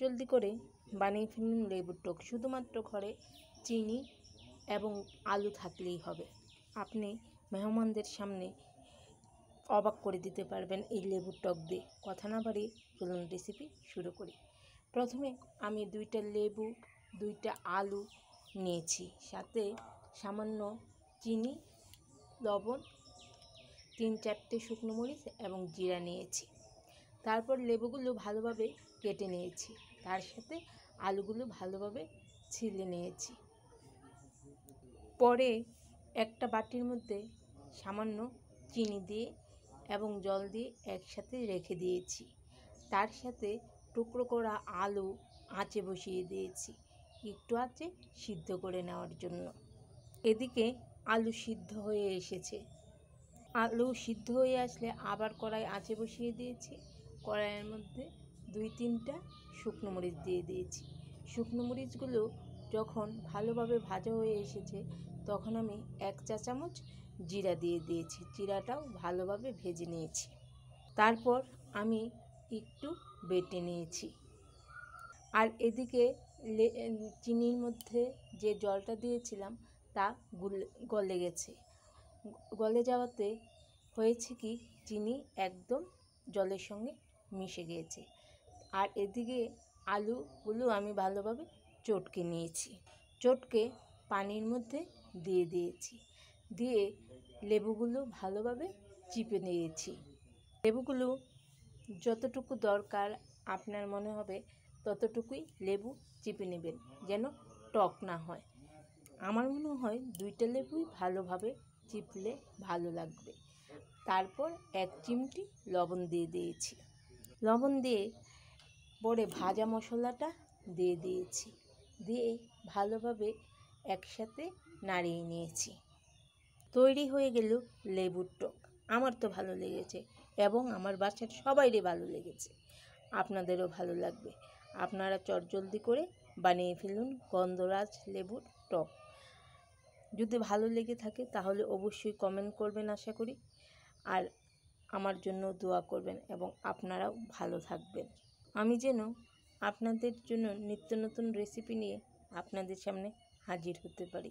জলদি করে বানিয়ে ফেলুন লেবুর টক। শুধুমাত্র ঘরে চিনি এবং আলু থাকলেই হবে। আপনি মেহমানদের সামনে অবাক করে দিতে পারবেন এই লেবুর টক দিয়ে। কথা না বাড়িয়ে চলুন রেসিপি শুরু করি। প্রথমে আমি 2টা লেবু, 2টা আলু নিয়েছি, সাথে সামান্য চিনি, লবণ, 3-4টে শুকনো মরিচ এবং জিরা নিয়েছি। তারপর লেবুগুলো ভালোভাবে কেটে নিয়েছি, তার সাথে আলুগুলো ভালোভাবে ছিলে নিয়েছি। পরে একটা বাটির মধ্যে সামান্য চিনি দিয়ে এবং জল দিয়ে একসাথে রেখে দিয়েছি। তার সাথে টুকরো করা আলু আঁচে বসিয়ে দিয়েছি, একটু আঁচে সিদ্ধ করে নেওয়ার জন্য। এদিকে আলু সিদ্ধ হয়ে এসেছে। আলু সিদ্ধ হয়ে আসলে আবার কড়াই আঁচে বসিয়ে দিয়েছি। কড়াইয়ের মধ্যে 2-3টা শুকনো মরিচ দিয়ে দিয়েছি। শুকনো মরিচগুলো যখন ভালোভাবে ভাজা হয়ে এসেছে তখন আমি 1 চা চামচ জিরা দিয়ে দিয়েছি। জিরাটাও ভালোভাবে ভেজে নিয়েছি। তারপর আমি একটু বেটে নিয়েছি। আর এদিকে চিনির মধ্যে যে জলটা দিয়েছিলাম তা গলে গেছে। গলে যাওয়াতে হয়েছে কি, চিনি একদম জলের সঙ্গে মিশে গিয়েছে। আর এদিকে আলুগুলো আমি ভালোভাবে চটকে নিয়েছি। চটকে পানির মধ্যে দিয়ে দিয়েছি। দিয়ে লেবুগুলো ভালোভাবে চিপে নিয়েছি। লেবুগুলো যতটুকু দরকার আপনার মনে হবে ততটুকুই লেবু চিপে নেবেন, যেন টক না হয়। আমার মনে হয় 2টা লেবুই ভালোভাবে চিপলে ভালো লাগবে। তারপর 1 চিমটি লবণ দিয়ে দিয়েছি। লবণ দিয়ে পরে ভাজা মশলাটা দিয়ে দিয়েছি। দিয়ে ভালোভাবে একসাথে নাড়িয়ে নিয়েছি। তৈরি হয়ে গেল লেবুর টক। আমার তো ভালো লেগেছে এবং আমার বাসার সবাইরই ভালো লেগেছে। আপনাদেরও ভালো লাগবে। আপনারা চটজলদি করে বানিয়ে ফেলুন গন্ধরাজ লেবুর টক। যদি ভালো লেগে থাকে তাহলে অবশ্যই কমেন্ট করবেন আশা করি। আর আমার জন্য দোয়া করবেন এবং আপনারাও ভালো থাকবেন। আমি যেন আপনাদের জন্য নিত্য নতুন রেসিপি নিয়ে আপনাদের সামনে হাজির হতে পারি।